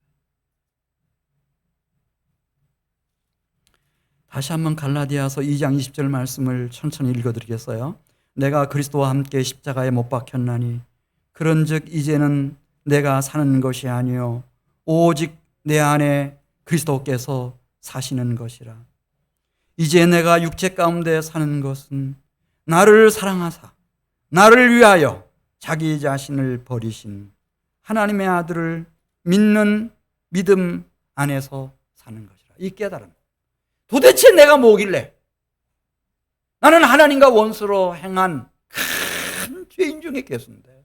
A: 다시 한번 갈라디아서 2장 20절 말씀을 천천히 읽어드리겠어요. 내가 그리스도와 함께 십자가에 못 박혔나니 그런즉 이제는 내가 사는 것이 아니요 오직 내 안에 그리스도께서 사시는 것이라. 이제 내가 육체 가운데 사는 것은 나를 사랑하사 나를 위하여 자기 자신을 버리신 하나님의 아들을 믿는 믿음 안에서 사는 것이라. 이 깨달음. 도대체 내가 뭐길래 나는 하나님과 원수로 행한 큰 죄인 중에 개수인데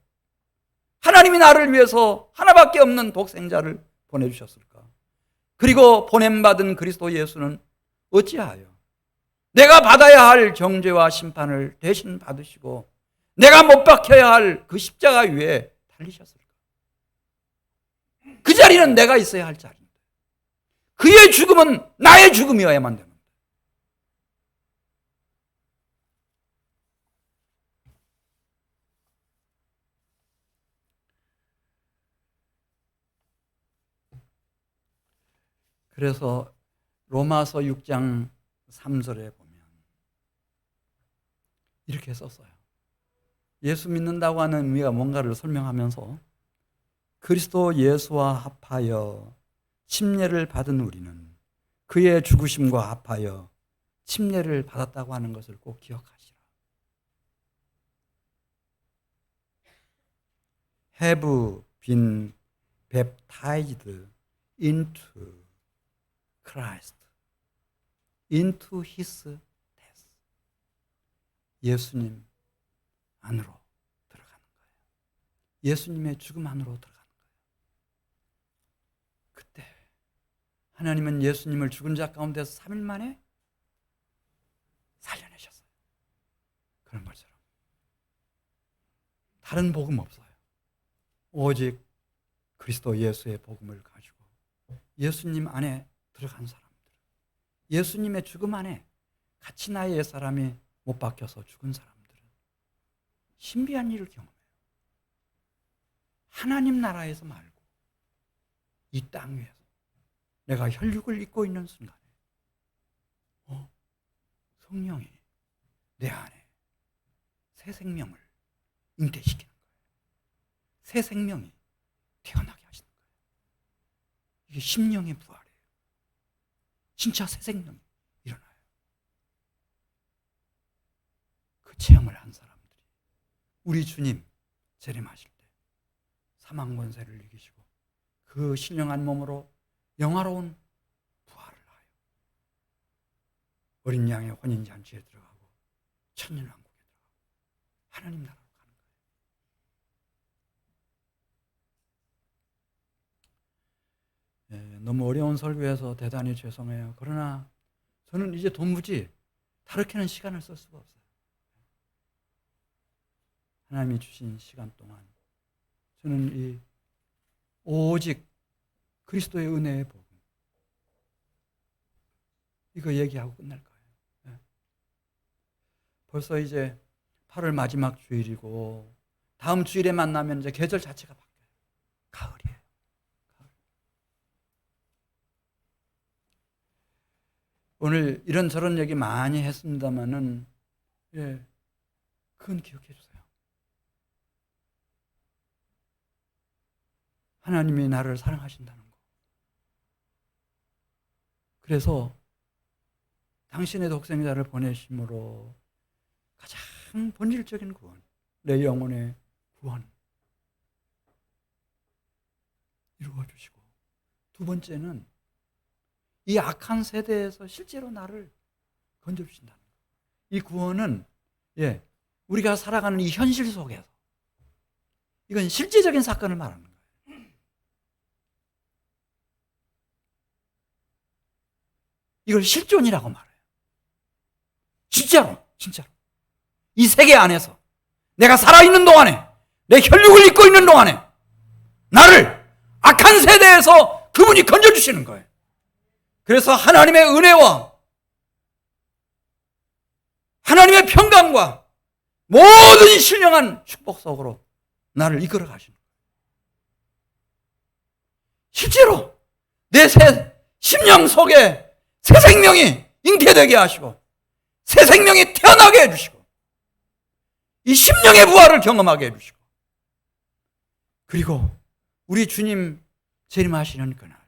A: 하나님이 나를 위해서 하나밖에 없는 독생자를 보내주셨을까? 그리고 보냄받은 그리스도 예수는 어찌하여 내가 받아야 할 정죄와 심판을 대신 받으시고 내가 못 박혀야 할 그 십자가 위에 달리셨을까? 그 자리는 내가 있어야 할 자리인데 그의 죽음은 나의 죽음이어야만 됩니다. 그래서 로마서 6장 3절에 보면 이렇게 썼어요. 예수 믿는다고 하는 의미가 뭔가를 설명하면서 그리스도 예수와 합하여 침례를 받은 우리는 그의 죽으심과 합하여 침례를 받았다고 하는 것을 꼭 기억하시라. Have been baptized into Christ, into His death. 예수님 안으로 들어가는 거예요. 예수님의 죽음 안으로 들어가는 거예요. 그때 하나님은 예수님을 죽은 자 가운데서 3일 만에 살려내셨어요. 그런 것처럼 다른 복음 없어요. 오직 그리스도 예수의 복음을 가지고 예수님 안에 들어간 사람들, 예수님의 죽음 안에 같이 나의 옛사람이 못 박혀서 죽은 사람들은 신비한 일을 경험해요. 하나님 나라에서 말고 이 땅 위에서 내가 혈육을 입고 있는 순간에 성령이 내 안에 새 생명을 잉태시키는 거예요. 새 생명이 태어나게 하시는 거예요. 이게 심령의 부활이에요. 진짜 새 생명이 일어나요. 그 체험을 한 사람들이 우리 주님 재림하실 때 사망 권세를 이기시고 그 신령한 몸으로 영화로운 부활을 하여 어린 양의 혼인잔치에 들어가고 천년왕국에 들어가고 하나님 나라로 가는 거예요. 너무 어려운 설교에서 대단히 죄송해요. 그러나 저는 이제 도무지 다르게는 시간을 쓸 수가 없어요. 하나님이 주신 시간 동안 저는 이 오직 그리스도의 은혜의 복음 이거 얘기하고 끝날 거예요. 벌써 이제 8월 마지막 주일이고 다음 주일에 만나면 이제 계절 자체가 바뀌어요. 가을이에요. 가을. 오늘 이런저런 얘기 많이 했습니다마는 그건 기억해 주세요. 하나님이 나를 사랑하신다는 거. 그래서 당신의 독생자를 보내심으로 가장 본질적인 구원, 내 영혼의 구원 이루어 주시고 두 번째는 이 악한 세대에서 실제로 나를 건져주신다는 거예요. 이 구원은 우리가 살아가는 이 현실 속에서 이건 실제적인 사건을 말하는 거예요. 이걸 실존이라고 말해요. 진짜로. 이 세계 안에서 내가 살아있는 동안에, 내 혈육을 입고 있는 동안에 나를 악한 세대에서 그분이 건져주시는 거예요. 그래서 하나님의 은혜와 하나님의 평강과 모든 신령한 축복 속으로 나를 이끌어 가시는 거예요. 실제로 내 심령 속에 새 생명이 잉태되게 하시고 새 생명이 태어나게 해주시고 이 심령의 부활을 경험하게 해주시고 그리고 우리 주님 재림하시는 그날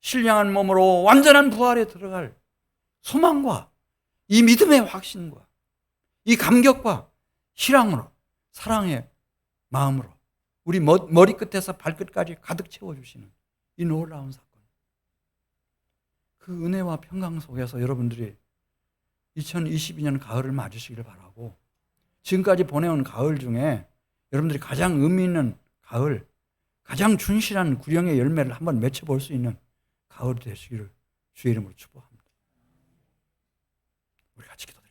A: 신령한 몸으로 완전한 부활에 들어갈 소망과 이 믿음의 확신과 이 감격과 희랑으로 사랑의 마음으로 우리 머리끝에서 발끝까지 가득 채워주시는 이 놀라운 사건, 그 은혜와 평강 속에서 여러분들이 2022년 가을을 맞으시기를 바라고, 지금까지 보내온 가을 중에 여러분들이 가장 의미 있는 가을, 가장 충실한 구령의 열매를 한번 맺혀볼 수 있는 가을이 되시기를 주의 이름으로 축복합니다. 우리 같이 기도.